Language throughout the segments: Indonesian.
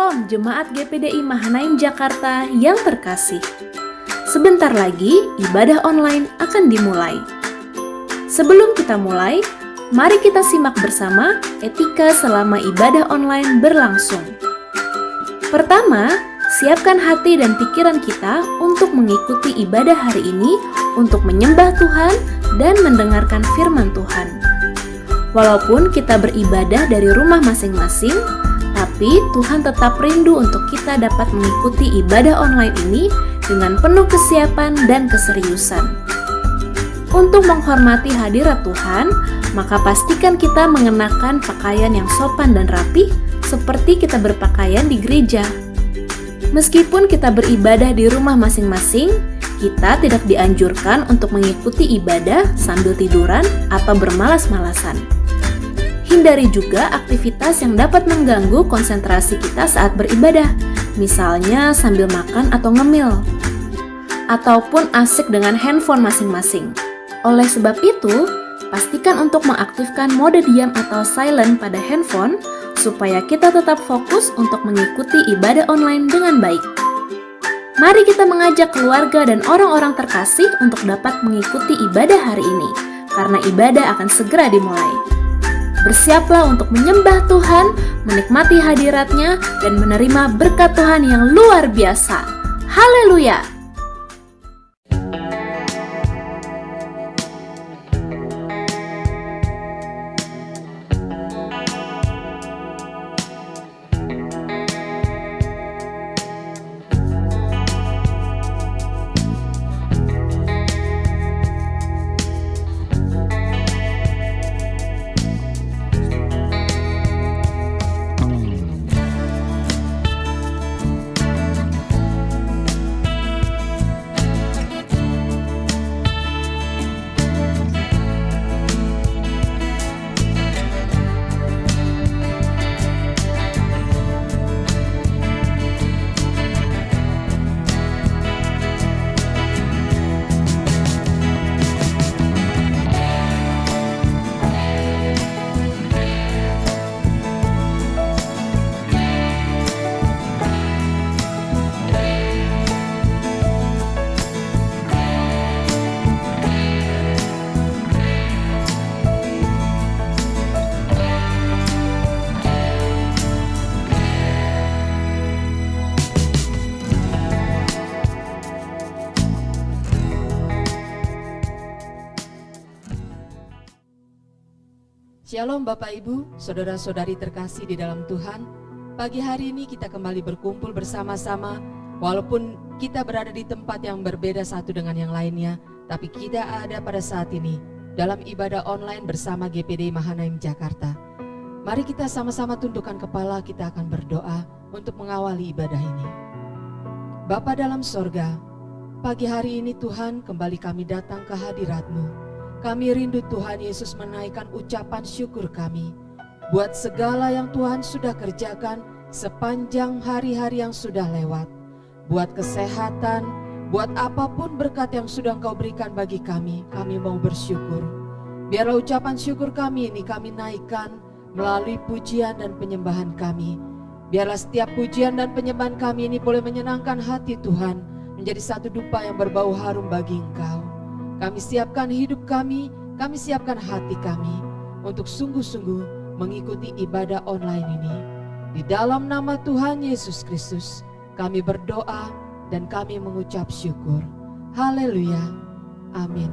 Shalom Jemaat GPDI Mahanaim Jakarta yang terkasih. Sebentar lagi ibadah online akan dimulai. Sebelum kita mulai, mari kita simak bersama etika selama ibadah online berlangsung. Pertama, siapkan hati dan pikiran kita untuk mengikuti ibadah hari ini untuk menyembah Tuhan dan mendengarkan firman Tuhan. Walaupun kita beribadah dari rumah masing-masing, tapi Tuhan tetap rindu untuk kita dapat mengikuti ibadah online ini dengan penuh kesiapan dan keseriusan. Untuk menghormati hadirat Tuhan, maka pastikan kita mengenakan pakaian yang sopan dan rapi seperti kita berpakaian di gereja. Meskipun kita beribadah di rumah masing-masing, kita tidak dianjurkan untuk mengikuti ibadah sambil tiduran atau bermalas-malasan. Hindari juga aktivitas yang dapat mengganggu konsentrasi kita saat beribadah, misalnya sambil makan atau ngemil, ataupun asik dengan handphone masing-masing. Oleh sebab itu, pastikan untuk mengaktifkan mode diam atau silent pada handphone, supaya kita tetap fokus untuk mengikuti ibadah online dengan baik. Mari kita mengajak keluarga dan orang-orang terkasih untuk dapat mengikuti ibadah hari ini, karena ibadah akan segera dimulai. Bersiaplah untuk menyembah Tuhan, menikmati hadirat-Nya, dan menerima berkat Tuhan yang luar biasa. Haleluya! Shalom Bapak Ibu, Saudara-saudari terkasih di dalam Tuhan. Pagi hari ini kita kembali berkumpul bersama-sama. Walaupun kita berada di tempat yang berbeda satu dengan yang lainnya, tapi kita ada pada saat ini dalam ibadah online bersama GPDI Mahanaim Jakarta. Mari kita sama-sama tundukkan kepala, kita akan berdoa untuk mengawali ibadah ini. Bapa dalam sorga, pagi hari ini Tuhan kembali kami datang ke hadirat-Mu. Kami rindu Tuhan Yesus menaikkan ucapan syukur kami buat segala yang Tuhan sudah kerjakan sepanjang hari-hari yang sudah lewat. Buat kesehatan, buat apapun berkat yang sudah Engkau berikan bagi kami mau bersyukur. Biarlah ucapan syukur kami ini kami naikkan melalui pujian dan penyembahan kami. Biarlah setiap pujian dan penyembahan kami ini boleh menyenangkan hati Tuhan, menjadi satu dupa yang berbau harum bagi Engkau. Kami siapkan hidup kami siapkan hati kami untuk sungguh-sungguh mengikuti ibadah online ini. Di dalam nama Tuhan Yesus Kristus, kami berdoa dan kami mengucap syukur. Haleluya. Amin.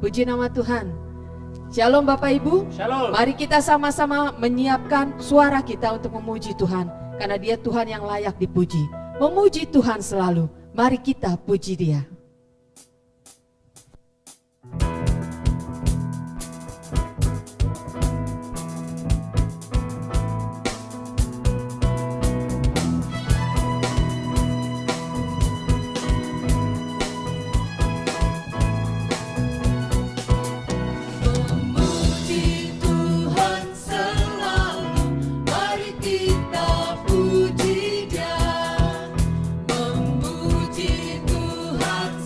Puji nama Tuhan. Shalom Bapak Ibu. Shalom. Mari kita sama-sama menyiapkan suara kita untuk memuji Tuhan, karena Dia Tuhan yang layak dipuji. Memuji Tuhan selalu. Mari kita puji Dia. Memuji Tuhan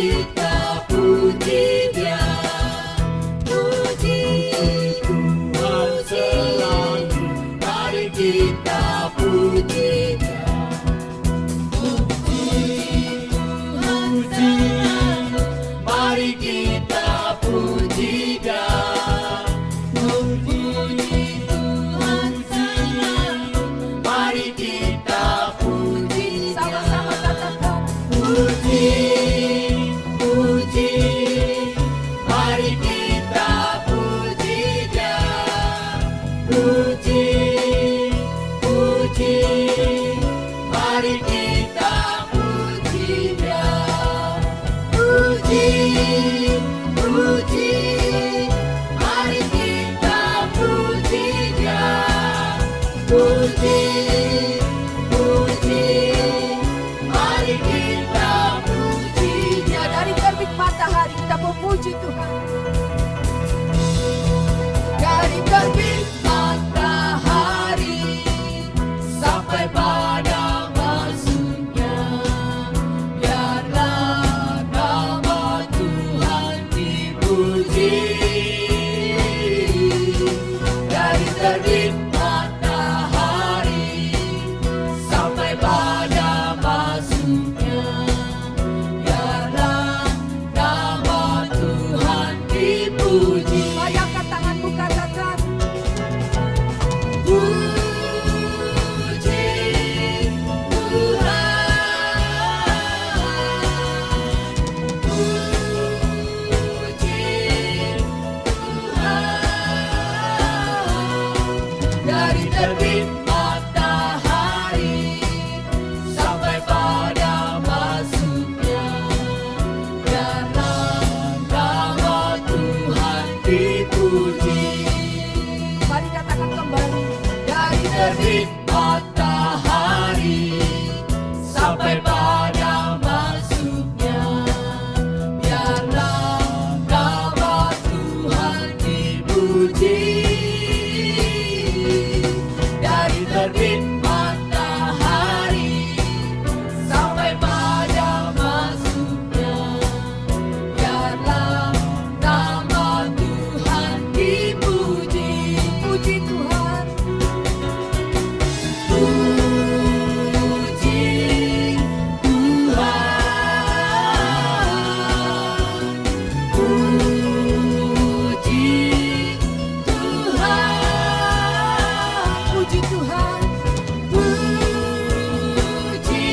kita puji Dia. Puji Tuhan selalu, mari kita puji Dia. Puji Tuhan selalu, mari kita puji Dia. Puji Tuhan selalu, mari kita puji Dia. Sama-sama katakan puji, puji, mari kita puji Dia. Puji, puji, mari kita puji Dia. Puji, puji, mari kita puji Dia. Puji, puji, mari kita puji Dia. Dari terbit matahari kita memuji Tuhan. Dari terbit matahari sampai pada masuknya, biarlah nama Tuhan dipuji. Dari terbit matahari sampai pada masuknya, biarlah nama Tuhan dipuji. Bayangkan tanganmu, katakan puji Tuhan. Puji Tuhan. Dari terbit matahari sampai pada masuknya, biarlah nama Tuhan dipuji. Mari katakan kembali. Dari terbit matahari sampai pada masuknya, biarlah nama Tuhan dipuji. Dari terbit matahari sampai pada masuknya, biarlah nama Tuhan dipuji. Puji Tuhan. Puji Tuhan. Puji Tuhan. Puji Tuhan. Puji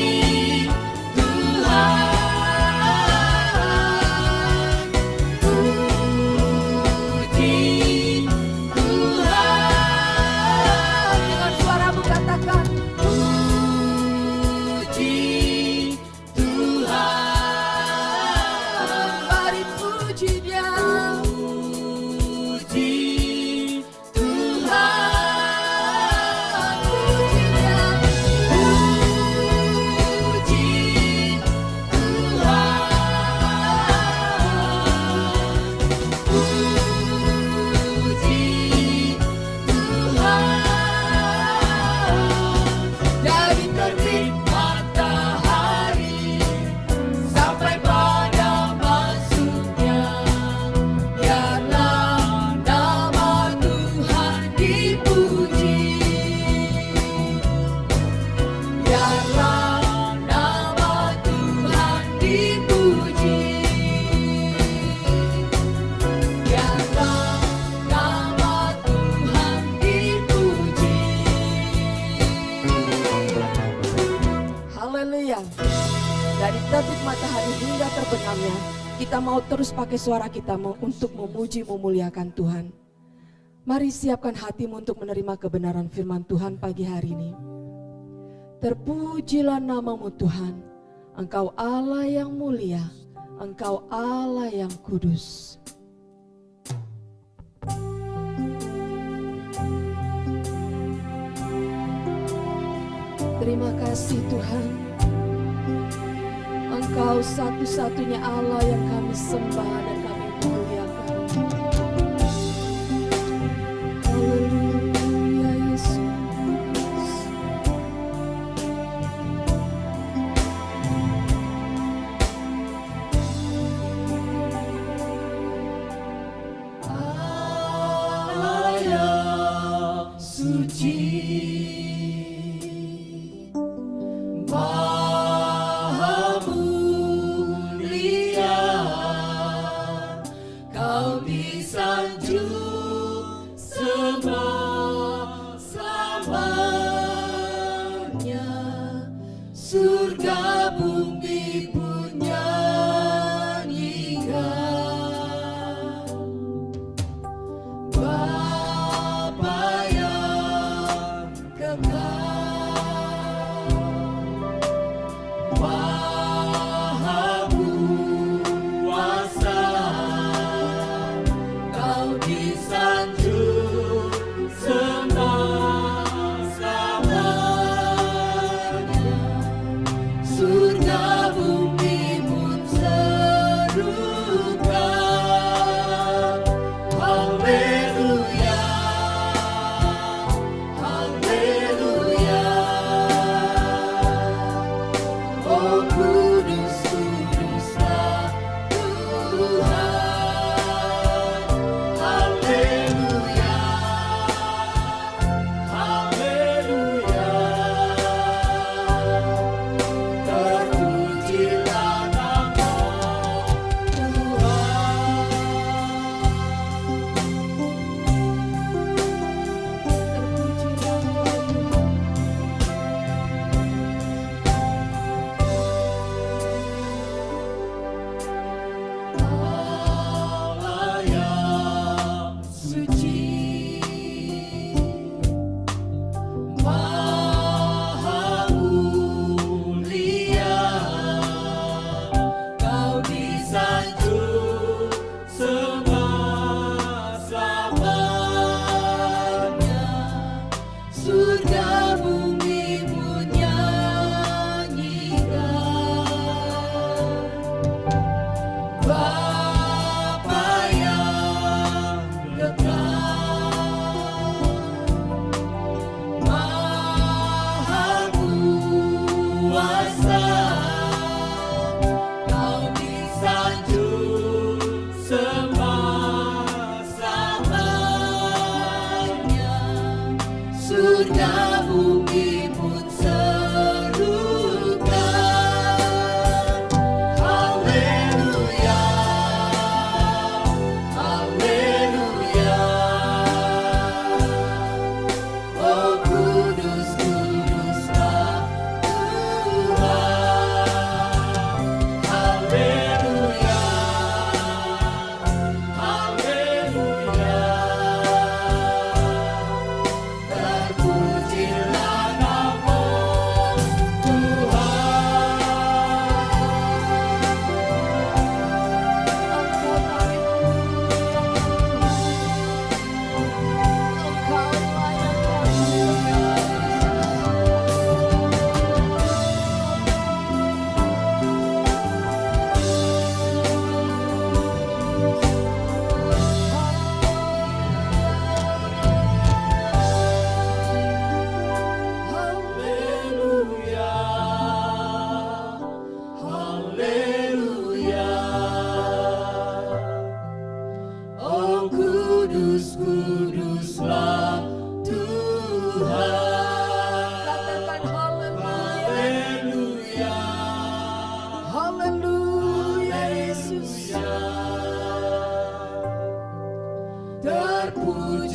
Tuhan. Puji Tuhan. Dengan suaramu katakan puji Tuhan. Mari puji Dia. Puji Tuhan. Puji Dia. Puji Tuhan. Puji Tuhan. Dari terbit matahari sampai pada masuknya, biarlah nama Tuhan dipuji. Biarlah nama Tuhan dipuji. Biarlah nama Tuhan dipuji. Haleluya. Dari terbit matahari hingga terbenamnya, kita mau terus pakai suara kita untuk memuji, memuliakan Tuhan. Mari siapkan hatimu untuk menerima kebenaran firman Tuhan pagi hari ini. Terpujilah namamu Tuhan, Engkau Allah yang mulia, Engkau Allah yang kudus. Terima kasih Tuhan, Engkau satu-satunya Allah yang kami sembah dan kami muliakan. Haleluya Yesus.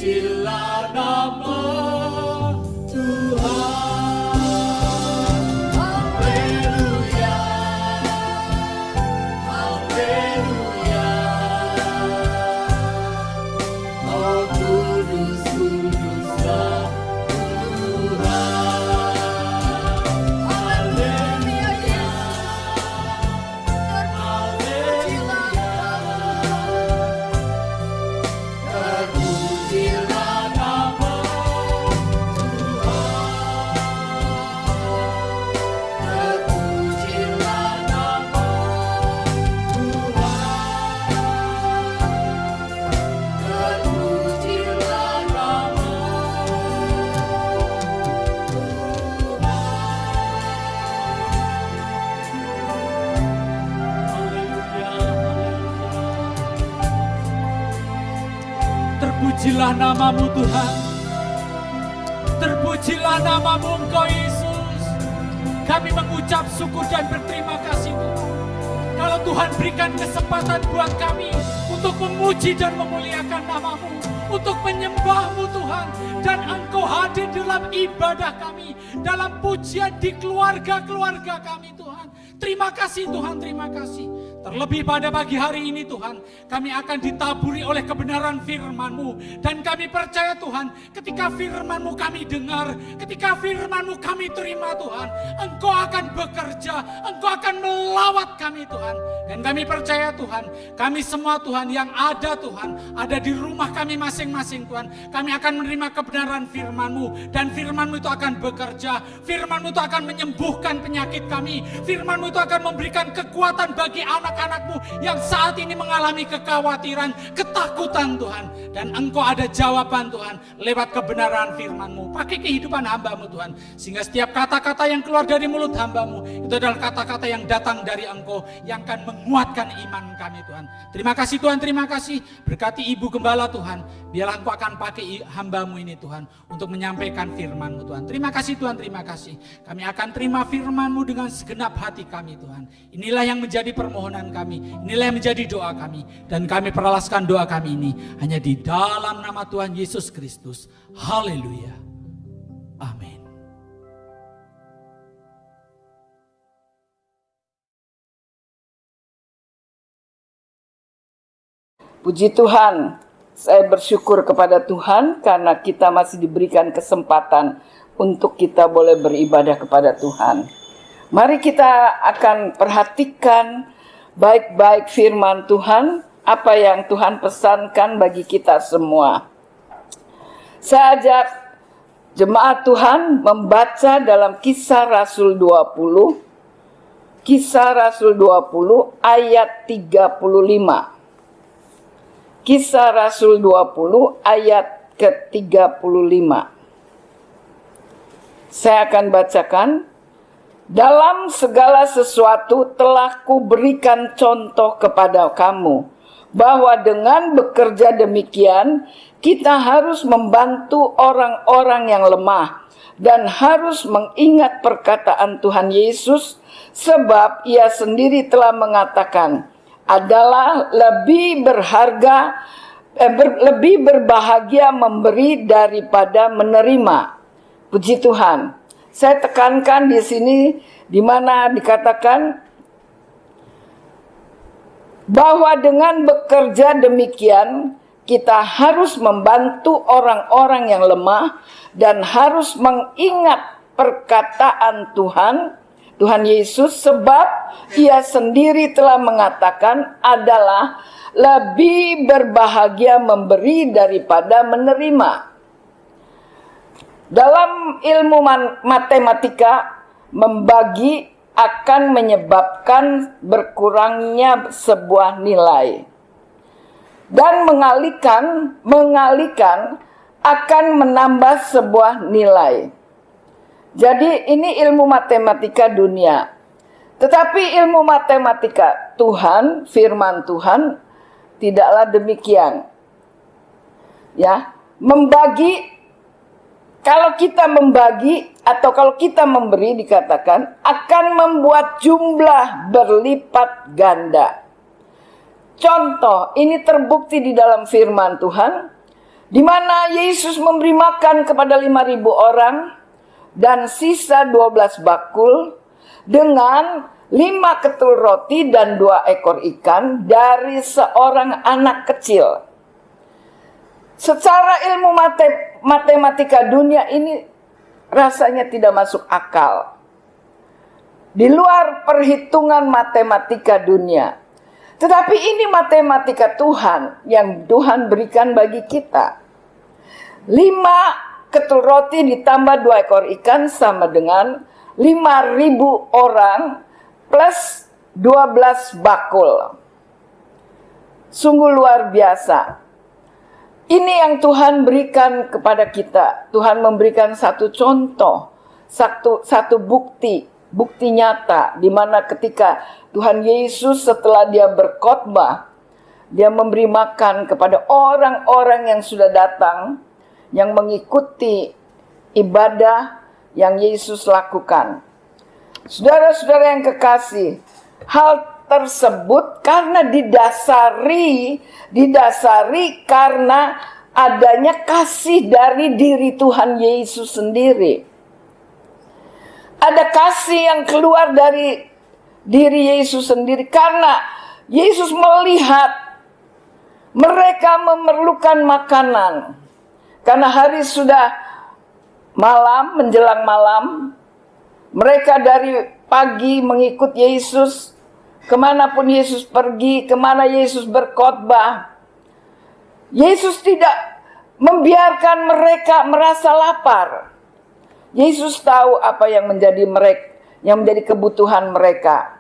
Terpujilah nama Tuhan. Haleluya, haleluya. Oh kudus, kuduslah Tuhan. Haleluya, haleluya. Terpujilah nama Terpujilah namamu Tuhan. Terpujilah namamu Engkau Yesus. Kami mengucap syukur dan berterima kasih Tuhan. Kalau Tuhan berikan kesempatan buat kami untuk memuji dan memuliakan namamu, untuk menyembahmu Tuhan. Dan Engkau hadir dalam ibadah kami, dalam pujian di keluarga-keluarga kami Tuhan. Terima kasih Tuhan, terima kasih. Terlebih pada pagi hari ini Tuhan, kami akan ditaburi oleh kebenaran firman-Mu. Dan kami percaya Tuhan, ketika firman-Mu kami dengar, ketika firman-Mu kami terima Tuhan, Engkau akan bekerja, Engkau akan melawat kami Tuhan. Dan kami percaya Tuhan, kami semua Tuhan yang ada Tuhan, ada di rumah kami masing-masing Tuhan. Kami akan menerima kebenaran firman-Mu. Dan firman-Mu itu akan bekerja, firman-Mu itu akan menyembuhkan penyakit kami, firman-Mu itu akan memberikan kekuatan bagi anak-anak-Mu yang saat ini mengalami kekhawatiran, ketakutan Tuhan. Dan Engkau ada jawaban Tuhan lewat kebenaran firman-Mu. Pakai kehidupan hamba-Mu Tuhan. Sehingga setiap kata-kata yang keluar dari mulut hamba-Mu itu adalah kata-kata yang datang dari Engkau, yang akan menguatkan iman kami Tuhan. Terima kasih Tuhan, terima kasih. Berkati Ibu Gembala Tuhan. Biarlah Engkau akan pakai hamba-Mu ini Tuhan untuk menyampaikan firman-Mu Tuhan. Terima kasih Tuhan, terima kasih. Kami akan terima firman-Mu dengan segenap hati kami Tuhan. Inilah yang menjadi permohonan kami. Inilah yang menjadi doa kami. Dan kami peralaskan doa kami ini hanya di dalam nama Tuhan Yesus Kristus. Haleluya. Amin. Puji Tuhan, saya bersyukur kepada Tuhan karena kita masih diberikan kesempatan untuk kita boleh beribadah kepada Tuhan. Mari kita akan perhatikan baik-baik firman Tuhan, apa yang Tuhan pesankan bagi kita semua. Saya ajak jemaat Tuhan membaca dalam Kisah Rasul 20, Kisah Rasul 20 ayat 35. Kisah Rasul 20 ayat ke-35. Saya akan bacakan. Dalam segala sesuatu telah kuberikan contoh kepada kamu, bahwa dengan bekerja demikian, kita harus membantu orang-orang yang lemah, dan harus mengingat perkataan Tuhan Yesus, sebab Ia sendiri telah mengatakan, adalah lebih berharga, lebih berbahagia memberi daripada menerima. Puji Tuhan. Saya tekankan di sini di mana dikatakan bahwa dengan bekerja demikian kita harus membantu orang-orang yang lemah dan harus mengingat perkataan Tuhan Yesus, sebab Ia sendiri telah mengatakan adalah lebih berbahagia memberi daripada menerima. Dalam ilmu matematika, membagi akan menyebabkan berkurangnya sebuah nilai. Dan mengalihkan akan menambah sebuah nilai. Jadi ini ilmu matematika dunia. Tetapi ilmu matematika Tuhan, firman Tuhan, tidaklah demikian. Ya, kalau kita membagi atau kalau kita memberi, dikatakan akan membuat jumlah berlipat ganda. Contoh, ini terbukti di dalam firman Tuhan. di mana Yesus memberi makan kepada 5.000 orang dan sisa 12 bakul dengan 5 ketul roti dan 2 ekor ikan dari seorang anak kecil. Secara ilmu matematika dunia ini rasanya tidak masuk akal. Di luar perhitungan matematika dunia. Tetapi ini matematika Tuhan yang Tuhan berikan bagi kita. 5 ketul roti ditambah 2 ekor ikan sama dengan 5.000 orang plus 12 bakul. Sungguh luar biasa. Ini yang Tuhan berikan kepada kita. Tuhan memberikan satu contoh, satu bukti nyata, di mana ketika Tuhan Yesus setelah dia berkhotbah, dia memberi makan kepada orang-orang yang sudah datang, yang mengikuti ibadah yang Yesus lakukan. Saudara-saudara yang kekasih, hal tersebut karena didasari karena adanya kasih dari diri Tuhan Yesus sendiri. Ada kasih yang keluar dari diri Yesus sendiri karena Yesus melihat mereka memerlukan makanan. Karena hari sudah malam, menjelang malam, mereka dari pagi mengikut Yesus. Kemanapun Yesus pergi, kemana Yesus berkhotbah, Yesus tidak membiarkan mereka merasa lapar. Yesus tahu apa yang menjadi kebutuhan mereka.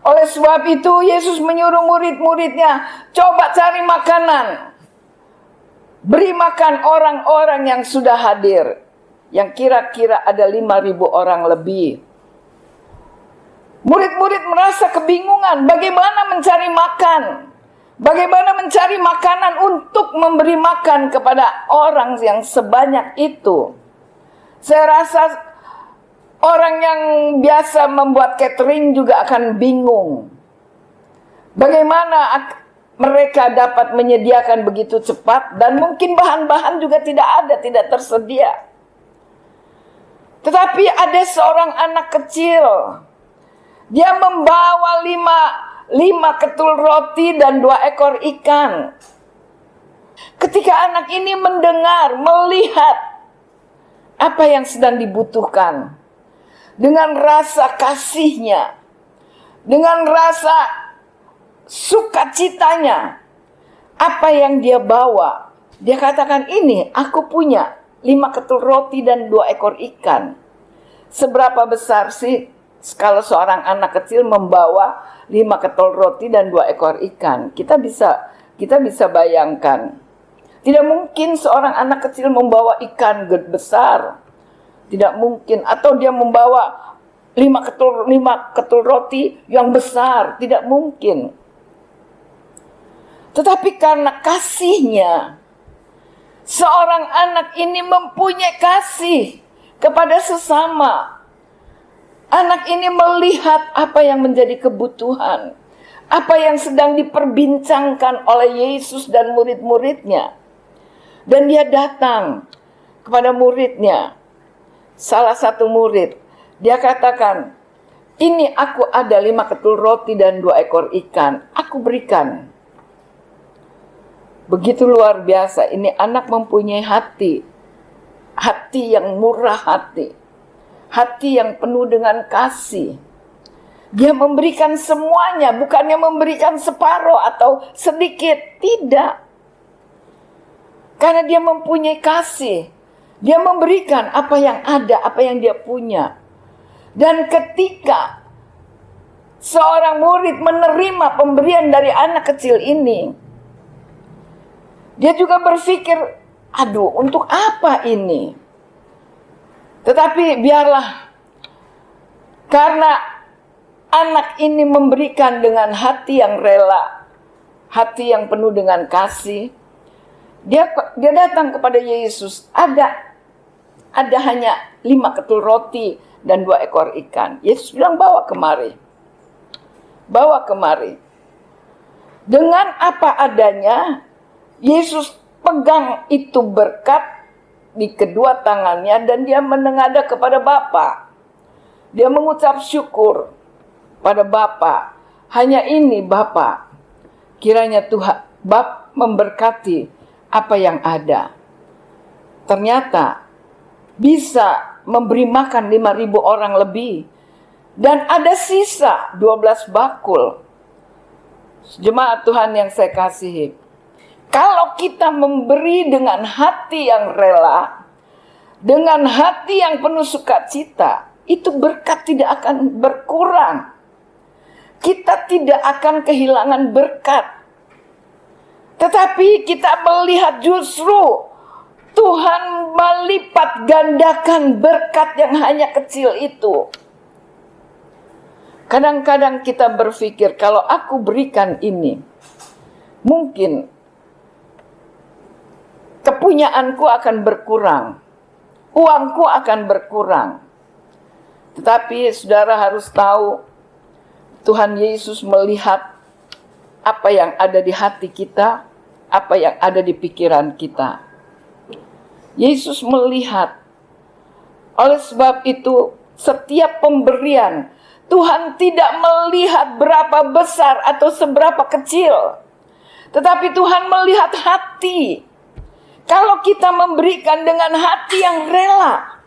Oleh sebab itu Yesus menyuruh murid-muridnya, coba cari makanan. Beri makan orang-orang yang sudah hadir, yang kira-kira ada 5.000 orang lebih. Murid-murid merasa kebingungan bagaimana mencari makan. Bagaimana mencari makanan untuk memberi makan kepada orang yang sebanyak itu. Saya rasa orang yang biasa membuat catering juga akan bingung. Bagaimana mereka dapat menyediakan begitu cepat dan mungkin bahan-bahan juga tidak tersedia. Tetapi ada seorang anak kecil. Dia membawa 5 ketul roti dan 2 ekor ikan. Ketika anak ini mendengar, melihat apa yang sedang dibutuhkan, dengan rasa kasihnya, dengan rasa sukacitanya, apa yang dia bawa, dia katakan, ini aku punya 5 ketul roti dan 2 ekor ikan. Seberapa besar sih kalau seorang anak kecil membawa 5 ketul roti dan 2 ekor ikan? Kita bisa bayangkan. Tidak mungkin seorang anak kecil membawa ikan besar. Tidak mungkin. Atau dia membawa 5 ketul roti yang besar. Tidak mungkin. Tetapi karena kasihnya, seorang anak ini mempunyai kasih kepada sesama. Anak ini melihat apa yang menjadi kebutuhan, apa yang sedang diperbincangkan oleh Yesus dan murid-muridnya. Dan dia datang kepada muridnya, salah satu murid. Dia katakan, ini aku ada 5 ketul roti dan 2 ekor ikan, aku berikan. Begitu luar biasa, ini anak mempunyai hati yang murah hati yang penuh dengan kasih. Dia memberikan semuanya, bukannya memberikan separuh atau sedikit, tidak. Karena dia mempunyai kasih, dia memberikan apa yang ada, apa yang dia punya. Dan ketika seorang murid menerima pemberian dari anak kecil ini, dia juga berpikir, aduh, untuk apa ini? Tetapi biarlah, karena anak ini memberikan dengan hati yang rela, hati yang penuh dengan kasih, dia datang kepada Yesus. Ada hanya 5 ketul roti dan 2 ekor ikan. Yesus bilang, bawa kemari. Dengan apa adanya, Yesus pegang itu berkat di kedua tangannya dan dia menengadah kepada Bapa. Dia mengucap syukur pada Bapa. Hanya ini Bapa, kiranya Tuhan Bapa memberkati apa yang ada. Ternyata bisa memberi makan 5.000 orang lebih. Dan ada sisa 12 bakul. Jemaat Tuhan yang saya kasihi, kalau kita memberi dengan hati yang rela, dengan hati yang penuh sukacita, itu berkat tidak akan berkurang. Kita tidak akan kehilangan berkat. Tetapi kita melihat justru Tuhan melipat gandakan berkat yang hanya kecil itu. Kadang-kadang kita berpikir, kalau aku berikan ini, mungkin kepunyaanku akan berkurang, uangku akan berkurang. Tetapi saudara harus tahu, Tuhan Yesus melihat apa yang ada di hati kita, apa yang ada di pikiran kita. Yesus melihat. Oleh sebab itu, setiap pemberian, Tuhan tidak melihat berapa besar atau seberapa kecil. Tetapi Tuhan melihat hati. Kalau kita memberikan dengan hati yang rela,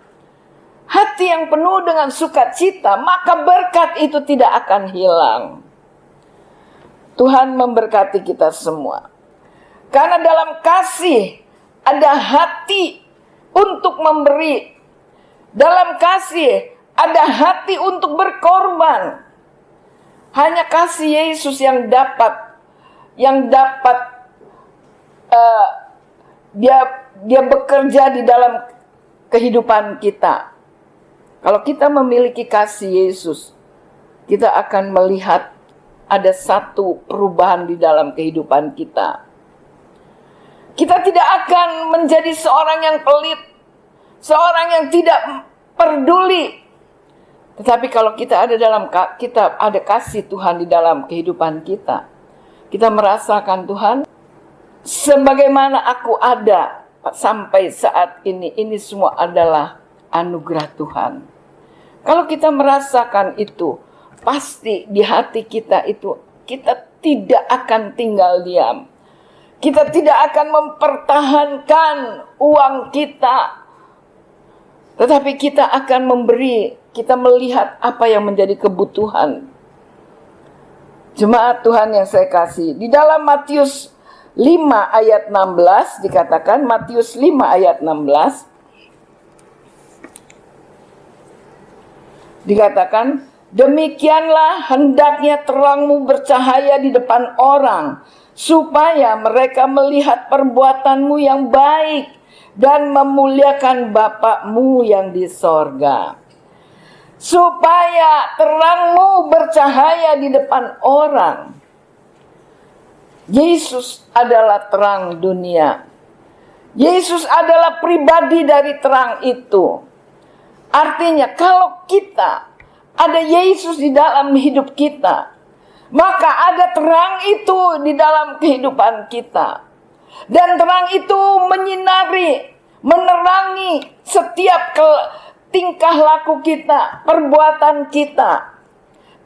hati yang penuh dengan sukacita, maka berkat itu tidak akan hilang. Tuhan memberkati kita semua. Karena dalam kasih ada hati untuk memberi. Dalam kasih ada hati untuk berkorban. Hanya kasih Yesus yang dapat dia bekerja di dalam kehidupan kita. Kalau kita memiliki kasih Yesus, kita akan melihat ada satu perubahan di dalam kehidupan kita. Kita tidak akan menjadi seorang yang pelit, seorang yang tidak peduli. Tetapi kalau kita ada kasih Tuhan di dalam kehidupan kita, kita merasakan Tuhan, sebagaimana aku ada sampai saat ini semua adalah anugerah Tuhan. Kalau kita merasakan itu, pasti di hati kita itu, kita tidak akan tinggal diam. Kita tidak akan mempertahankan uang kita, tetapi kita akan memberi. Kita melihat apa yang menjadi kebutuhan. Jemaat Tuhan yang saya kasih, di dalam Matius 5 ayat 16 dikatakan, Matius 5 ayat 16 dikatakan, demikianlah hendaknya terangmu bercahaya di depan orang, supaya mereka melihat perbuatanmu yang baik dan memuliakan Bapa-Mu yang di sorga. Supaya terangmu bercahaya di depan orang. Yesus adalah terang dunia. Yesus adalah pribadi dari terang itu. Artinya kalau kita ada Yesus di dalam hidup kita, maka ada terang itu di dalam kehidupan kita. Dan terang itu menyinari, menerangi setiap tingkah laku kita, perbuatan kita.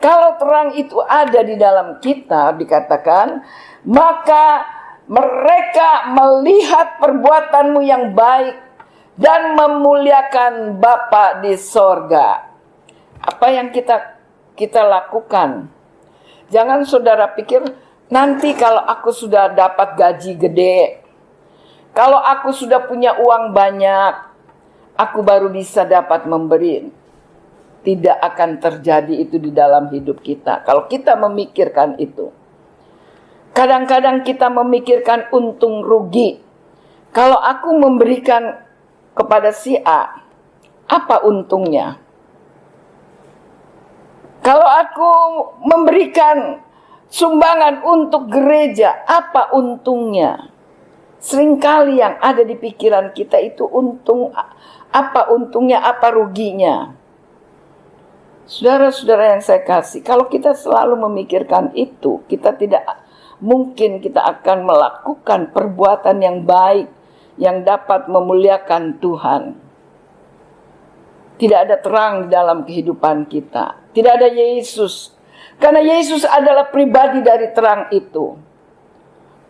Kalau terang itu ada di dalam kita, dikatakan, maka mereka melihat perbuatanmu yang baik dan memuliakan Bapa di sorga. Apa yang kita lakukan? Jangan saudara pikir, nanti kalau aku sudah dapat gaji gede, kalau aku sudah punya uang banyak, aku baru bisa dapat memberi. Tidak akan terjadi itu di dalam hidup kita. Kalau kita memikirkan itu. Kadang-kadang kita memikirkan untung rugi. Kalau aku memberikan kepada si A, apa untungnya? Kalau aku memberikan sumbangan untuk gereja, apa untungnya? Seringkali yang ada di pikiran kita itu apa untungnya, apa ruginya. Saudara-saudara yang saya kasih, kalau kita selalu memikirkan itu, kita tidak mungkin kita akan melakukan perbuatan yang baik yang dapat memuliakan Tuhan. Tidak ada terang di dalam kehidupan kita. Tidak ada Yesus. Karena Yesus adalah pribadi dari terang itu.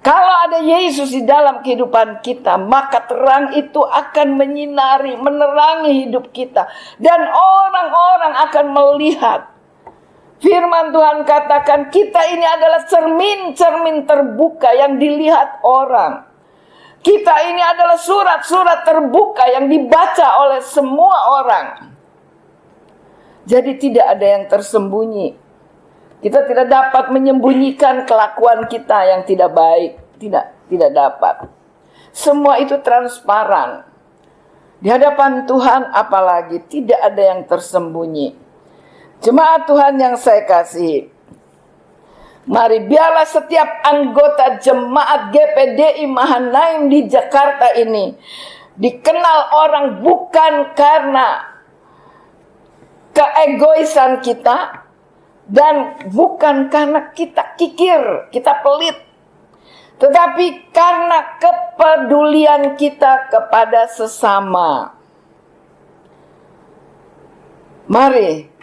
Kalau ada Yesus di dalam kehidupan kita, maka terang itu akan menyinari, menerangi hidup kita. Dan orang-orang akan melihat. Firman Tuhan katakan kita ini adalah cermin-cermin terbuka yang dilihat orang. Kita ini adalah surat-surat terbuka yang dibaca oleh semua orang. Jadi tidak ada yang tersembunyi. Kita tidak dapat menyembunyikan kelakuan kita yang tidak baik. Tidak dapat. Semua itu transparan. Di hadapan Tuhan apalagi tidak ada yang tersembunyi. Jemaat Tuhan yang saya kasihi, mari biarlah setiap anggota jemaat GPDI Mahanaim di Jakarta ini dikenal orang bukan karena keegoisan kita dan bukan karena kita kikir, kita pelit, tetapi karena kepedulian kita kepada sesama. Mari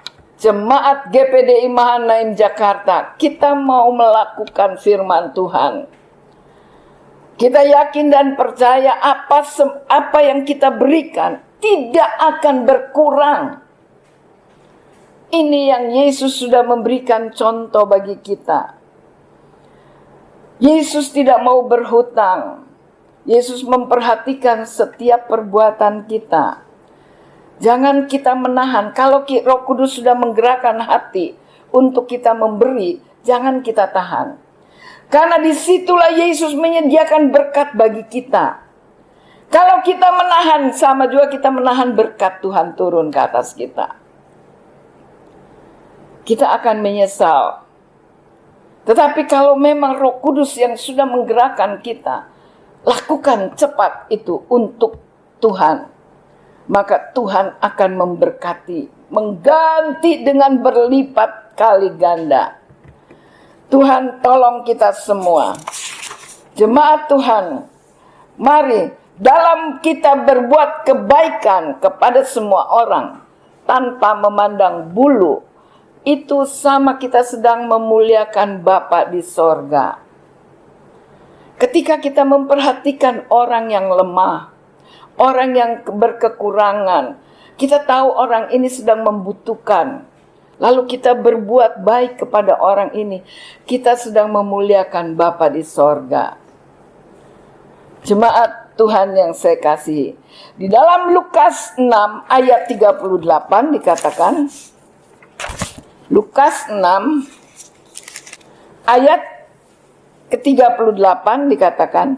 Jemaat GPDI Mahanaim Jakarta, kita mau melakukan firman Tuhan. Kita yakin dan percaya apa yang kita berikan tidak akan berkurang. Ini yang Yesus sudah memberikan contoh bagi kita. Yesus tidak mau berhutang. Yesus memperhatikan setiap perbuatan kita. Jangan kita menahan. Kalau Roh Kudus sudah menggerakkan hati untuk kita memberi, jangan kita tahan. Karena disitulah Yesus menyediakan berkat bagi kita. Kalau kita menahan, sama juga kita menahan berkat Tuhan turun ke atas kita. Kita akan menyesal. Tetapi kalau memang Roh Kudus yang sudah menggerakkan kita, lakukan cepat itu untuk Tuhan. Maka Tuhan akan memberkati, mengganti dengan berlipat kali ganda. Tuhan tolong kita semua. Jemaat Tuhan, mari dalam kita berbuat kebaikan kepada semua orang tanpa memandang bulu, itu sama kita sedang memuliakan Bapa di sorga. Ketika kita memperhatikan orang yang lemah, orang yang berkekurangan, kita tahu orang ini sedang membutuhkan, lalu kita berbuat baik kepada orang ini, kita sedang memuliakan Bapa di sorga. Jemaat Tuhan yang saya kasihi, di dalam Lukas 6 ayat 38 dikatakan, Lukas 6 ayat ke-38 dikatakan,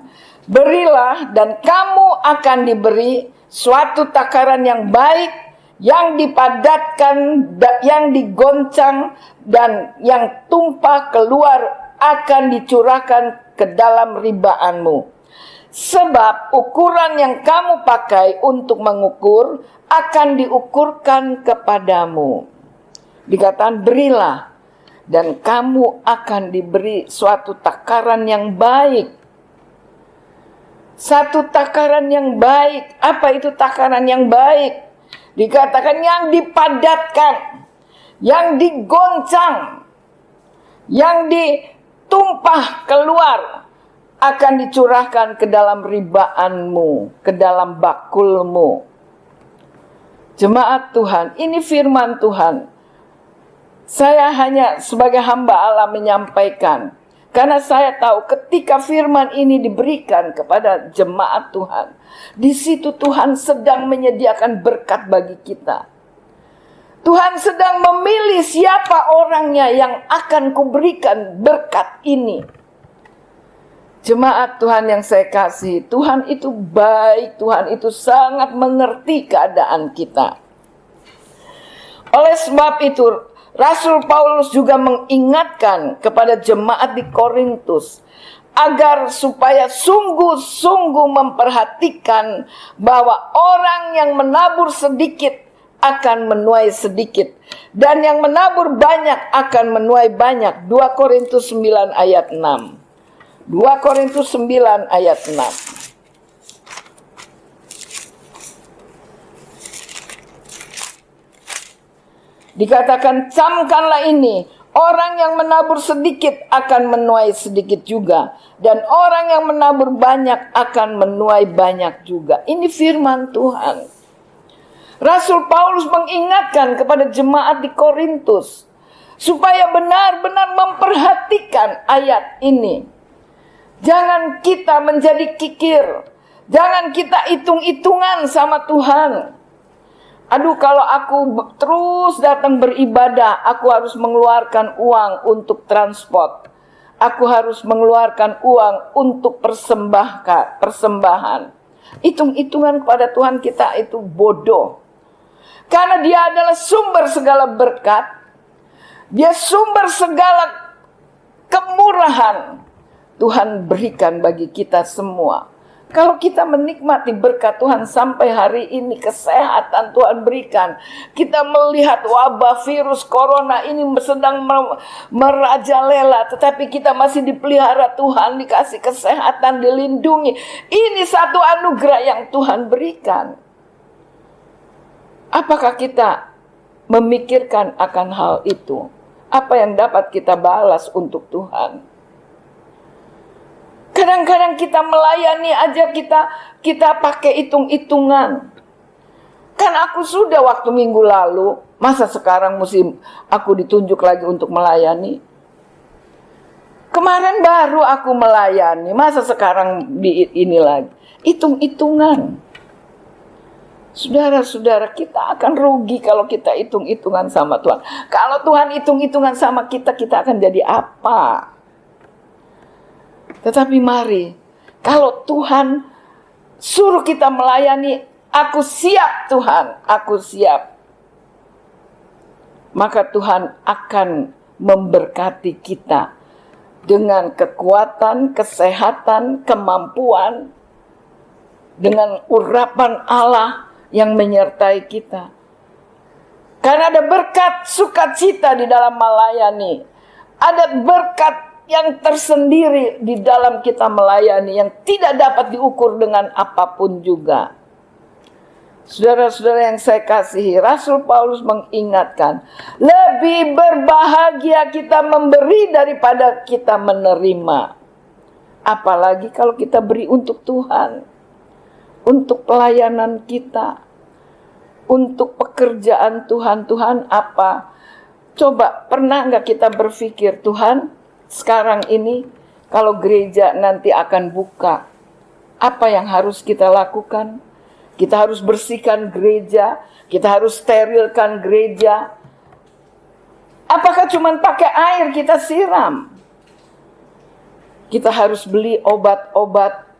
berilah dan kamu akan diberi suatu takaran yang baik, yang dipadatkan, yang digoncang, dan yang tumpah keluar akan dicurahkan ke dalam ribaanmu. Sebab ukuran yang kamu pakai untuk mengukur akan diukurkan kepadamu. Dikatakan berilah dan kamu akan diberi suatu takaran yang baik. Satu takaran yang baik. Apa itu takaran yang baik? Dikatakan yang dipadatkan, yang digoncang, yang ditumpah keluar, akan dicurahkan ke dalam ribaanmu, ke dalam bakulmu. Jemaat Tuhan, ini firman Tuhan. Saya hanya sebagai hamba Allah menyampaikan. Karena saya tahu ketika firman ini diberikan kepada jemaat Tuhan, di situ Tuhan sedang menyediakan berkat bagi kita. Tuhan sedang memilih siapa orangnya yang akan kuberikan berkat ini. Jemaat Tuhan yang saya kasih, Tuhan itu baik, Tuhan itu sangat mengerti keadaan kita. Oleh sebab itu, Rasul Paulus juga mengingatkan kepada jemaat di Korintus agar supaya sungguh-sungguh memperhatikan bahwa orang yang menabur sedikit akan menuai sedikit, dan yang menabur banyak akan menuai banyak. 2 Korintus 9 ayat 6. 2 Korintus 9 ayat 6. Dikatakan, camkanlah ini, orang yang menabur sedikit akan menuai sedikit juga, dan orang yang menabur banyak akan menuai banyak juga. Ini firman Tuhan. Rasul Paulus mengingatkan kepada jemaat di Korintus supaya benar-benar memperhatikan ayat ini. Jangan kita menjadi kikir, jangan kita hitung-hitungan sama Tuhan. Aduh, kalau aku terus datang beribadah, aku harus mengeluarkan uang untuk transport. Aku harus mengeluarkan uang untuk persembahan. Hitung-hitungan kepada Tuhan kita itu bodoh. Karena Dia adalah sumber segala berkat. Dia sumber segala kemurahan. Tuhan berikan bagi kita semua. Kalau kita menikmati berkat Tuhan sampai hari ini, kesehatan Tuhan berikan. Kita melihat wabah virus corona ini sedang merajalela, tetapi kita masih dipelihara Tuhan, dikasih kesehatan, dilindungi. Ini satu anugerah yang Tuhan berikan. Apakah kita memikirkan akan hal itu? Apa yang dapat kita balas untuk Tuhan? Kadang-kadang kita melayani aja kita pakai hitung-hitungan. Kan aku sudah waktu minggu lalu, masa sekarang mesti aku ditunjuk lagi untuk melayani? Kemarin baru aku melayani, masa sekarang ini lagi? Hitung-hitungan. Saudara-saudara, kita akan rugi kalau kita hitung-hitungan sama Tuhan. Kalau Tuhan hitung-hitungan sama kita, kita akan jadi apa? Tetapi mari, kalau Tuhan suruh kita melayani, aku siap Tuhan, aku siap. Maka Tuhan akan memberkati kita dengan kekuatan, kesehatan, kemampuan, dengan urapan Allah yang menyertai kita. Karena ada berkat sukacita di dalam melayani. Ada berkat yang tersendiri di dalam kita melayani, yang tidak dapat diukur dengan apapun juga. Saudara-saudara yang saya kasihi, Rasul Paulus mengingatkan, lebih berbahagia kita memberi daripada kita menerima. Apalagi kalau kita beri untuk Tuhan, untuk pelayanan kita, untuk pekerjaan Tuhan. Tuhan apa? Coba, pernah nggak kita berpikir, Tuhan, sekarang ini kalau gereja nanti akan buka, apa yang harus kita lakukan? Kita harus bersihkan gereja, kita harus sterilkan gereja. Apakah cuma pakai air kita siram? Kita harus beli obat-obat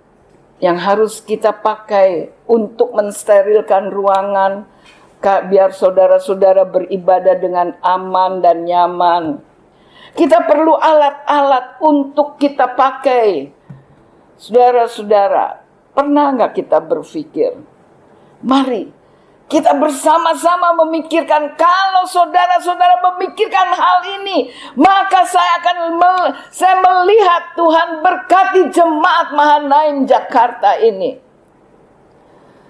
yang harus kita pakai untuk mensterilkan ruangan, biar saudara-saudara beribadah dengan aman dan nyaman. Kita perlu alat-alat untuk kita pakai. Saudara-saudara, pernah nggak kita berpikir, mari kita bersama-sama memikirkan, kalau saudara-saudara memikirkan hal ini, maka saya melihat Tuhan berkati jemaat Mahanaim Jakarta ini.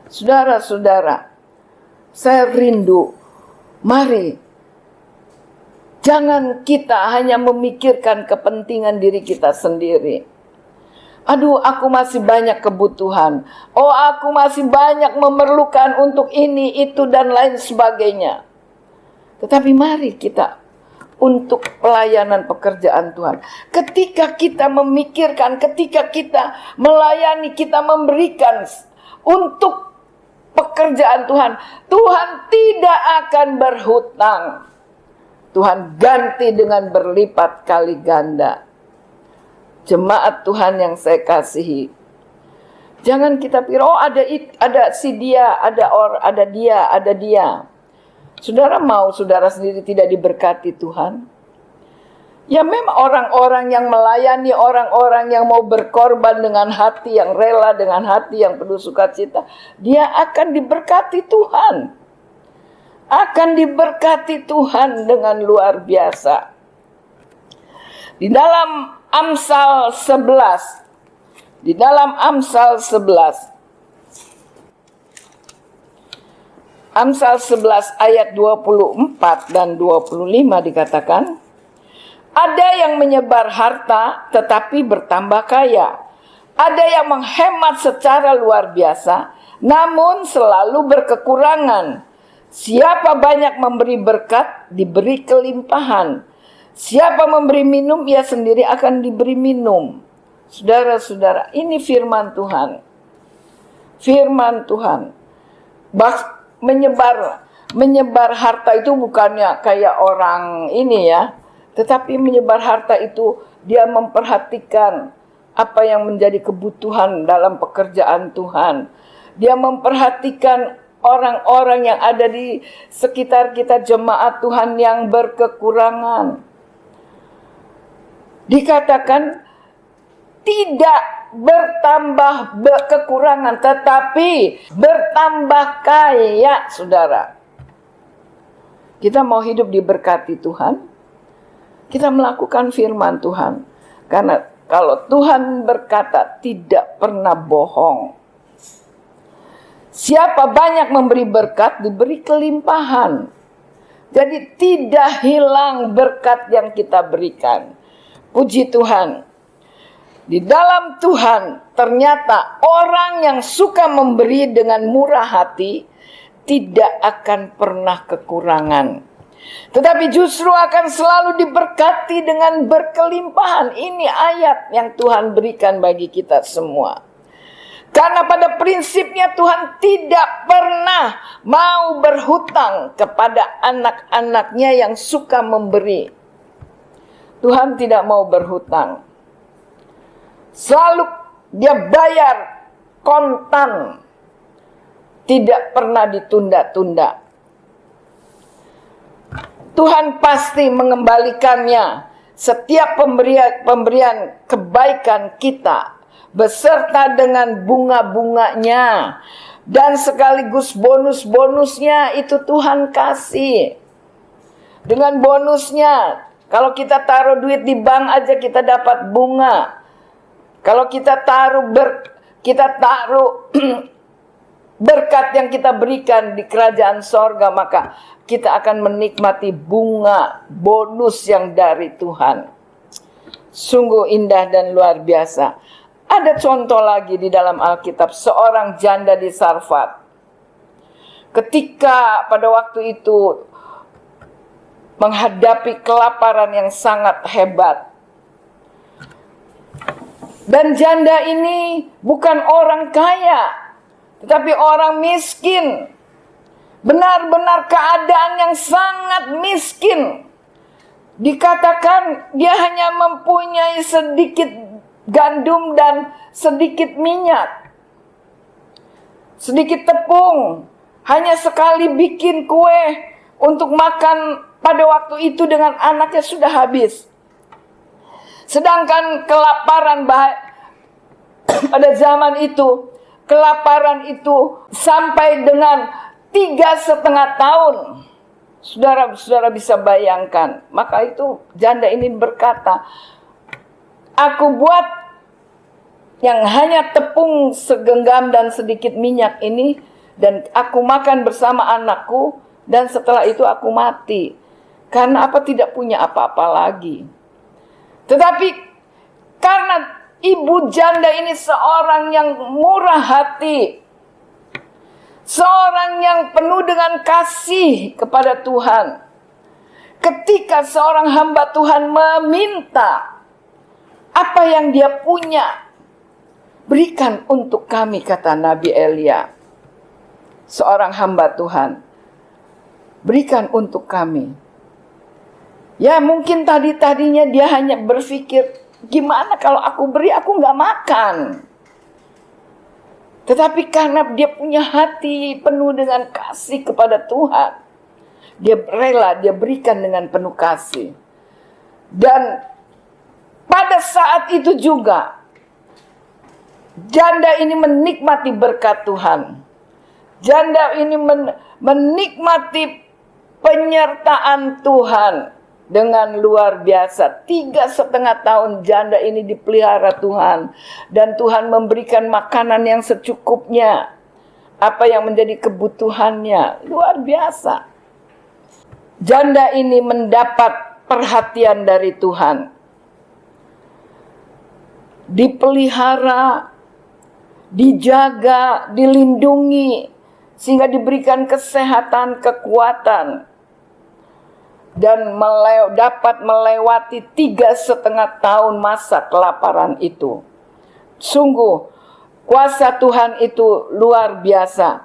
Saudara-saudara, saya rindu, mari jangan kita hanya memikirkan kepentingan diri kita sendiri. Aduh, aku masih banyak kebutuhan. Oh, aku masih banyak memerlukan untuk ini, itu, dan lain sebagainya. Tetapi mari kita untuk pelayanan pekerjaan Tuhan. Ketika kita memikirkan, ketika kita melayani, kita memberikan untuk pekerjaan Tuhan, Tuhan tidak akan berhutang. Tuhan ganti dengan berlipat kali ganda. Jemaat Tuhan yang saya kasihi, jangan kita pikir, oh ada si dia, ada dia. Saudara mau saudara sendiri tidak diberkati Tuhan? Ya memang orang-orang yang melayani, orang-orang yang mau berkorban dengan hati yang rela, dengan hati yang penuh sukacita, dia akan diberkati Tuhan. Akan diberkati Tuhan dengan luar biasa. Di dalam Amsal 11. Di dalam Amsal 11. Amsal 11 ayat 24 dan 25 dikatakan, ada yang menyebar harta tetapi bertambah kaya. Ada yang menghemat secara luar biasa, namun selalu berkekurangan. Siapa banyak memberi berkat, diberi kelimpahan. Siapa memberi minum, ia sendiri akan diberi minum. Saudara-saudara, ini firman Tuhan. Firman Tuhan. Menyebar harta itu bukannya kayak orang ini ya. Tetapi menyebar harta itu dia memperhatikan apa yang menjadi kebutuhan dalam pekerjaan Tuhan. Dia memperhatikan orang-orang yang ada di sekitar kita, jemaat Tuhan yang berkekurangan. Dikatakan tidak bertambah kekurangan, tetapi bertambah kaya, saudara. Kita mau hidup diberkati Tuhan, kita melakukan firman Tuhan. Karena kalau Tuhan berkata tidak pernah bohong. Siapa banyak memberi berkat, diberi kelimpahan. Jadi tidak hilang berkat yang kita berikan. Puji Tuhan. Di dalam Tuhan ternyata orang yang suka memberi dengan murah hati tidak akan pernah kekurangan. Tetapi justru akan selalu diberkati dengan berkelimpahan. Ini ayat yang Tuhan berikan bagi kita semua. Karena pada prinsipnya Tuhan tidak pernah mau berhutang kepada anak-anaknya yang suka memberi. Tuhan tidak mau berhutang. Selalu dia bayar kontan. Tidak pernah ditunda-tunda. Tuhan pasti mengembalikannya setiap pemberian kebaikan kita beserta dengan bunga-bunganya dan sekaligus bonus-bonusnya itu Tuhan kasih. Dengan bonusnya, kalau kita taruh duit di bank aja kita dapat bunga. Kalau kita taruh berkat yang kita berikan di kerajaan sorga, maka kita akan menikmati bunga bonus yang dari Tuhan. Sungguh indah dan luar biasa. Ada contoh lagi di dalam Alkitab, seorang janda di Sarfat. Ketika pada waktu itu menghadapi kelaparan yang sangat hebat. Dan janda ini bukan orang kaya, tetapi orang miskin. Benar-benar keadaan yang sangat miskin. Dikatakan dia hanya mempunyai sedikit gandum dan sedikit minyak. Sedikit tepung. Hanya sekali bikin kue untuk makan pada waktu itu dengan anaknya sudah habis. Sedangkan kelaparan pada zaman itu, kelaparan itu sampai dengan 3,5 tahun. Saudara bisa bayangkan. Maka itu janda ini berkata, aku buat yang hanya tepung segenggam dan sedikit minyak ini, dan aku makan bersama anakku, dan setelah itu aku mati. Karena apa? Tidak punya apa-apa lagi. Tetapi karena ibu janda ini seorang yang murah hati, seorang yang penuh dengan kasih kepada Tuhan. Ketika seorang hamba Tuhan meminta apa yang dia punya, berikan untuk kami, kata Nabi Elia. Seorang hamba Tuhan, berikan untuk kami. Ya mungkin tadinya dia hanya berpikir, gimana kalau aku beri, aku nggak makan. Tetapi karena dia punya hati penuh dengan kasih kepada Tuhan, dia rela, dia berikan dengan penuh kasih. Dan pada saat itu juga, janda ini menikmati berkat Tuhan. Janda ini menikmati penyertaan Tuhan. dengan luar biasa. 3,5 tahun janda ini dipelihara Tuhan. Dan Tuhan memberikan makanan yang secukupnya. Apa yang menjadi kebutuhannya. Luar biasa. Janda ini mendapat perhatian dari Tuhan. Dipelihara, dijaga, dilindungi. Sehingga diberikan kesehatan, kekuatan. Dan dapat melewati 3,5 tahun masa kelaparan itu. Sungguh, kuasa Tuhan itu luar biasa.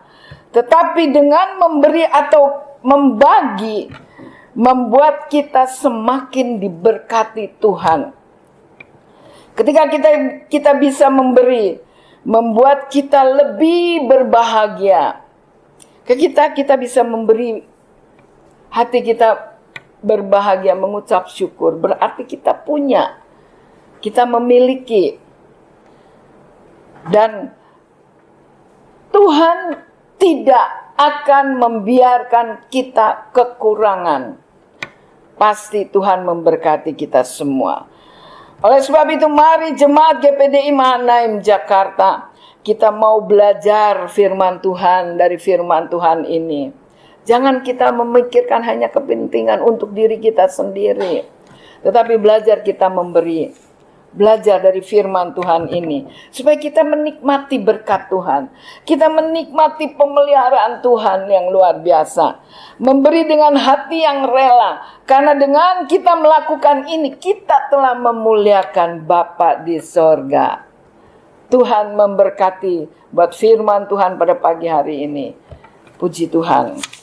Tetapi dengan memberi atau membagi, membuat kita semakin diberkati Tuhan. Ketika kita bisa memberi, membuat kita lebih berbahagia. Kita bisa memberi, hati kita berbahagia, mengucap syukur. Berarti kita punya, kita memiliki. Dan Tuhan tidak akan membiarkan kita kekurangan. Pasti Tuhan memberkati kita semua. Oleh sebab itu mari jemaat GPDI Mahanaim Jakarta, kita mau belajar firman Tuhan dari firman Tuhan ini. Jangan kita memikirkan hanya kepentingan untuk diri kita sendiri. Tetapi belajar kita memberi. Belajar dari firman Tuhan ini. Supaya kita menikmati berkat Tuhan. Kita menikmati pemeliharaan Tuhan yang luar biasa. Memberi dengan hati yang rela. Karena dengan kita melakukan ini, kita telah memuliakan Bapa di sorga. Tuhan memberkati buat firman Tuhan pada pagi hari ini. Puji Tuhan.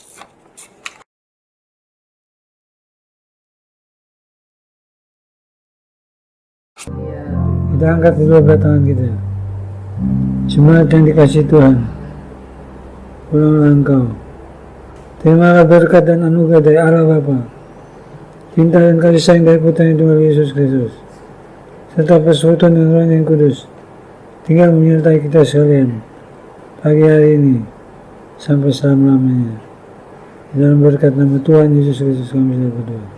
Kita angkat kedua belah tangan kita. Jemaat yang dikasihi Tuhan, pulanglah engkau. Terimalah berkat dan anugerah dari Allah Bapa, cinta dan kasih sayang dari Putranya Tuhan Yesus Kristus, serta persekutuan dengan Roh yang Kudus, tinggal menyertai kita sekalian pagi hari ini sampai selama-lamanya. Dalam berkat nama Tuhan Yesus Kristus kami berdoa.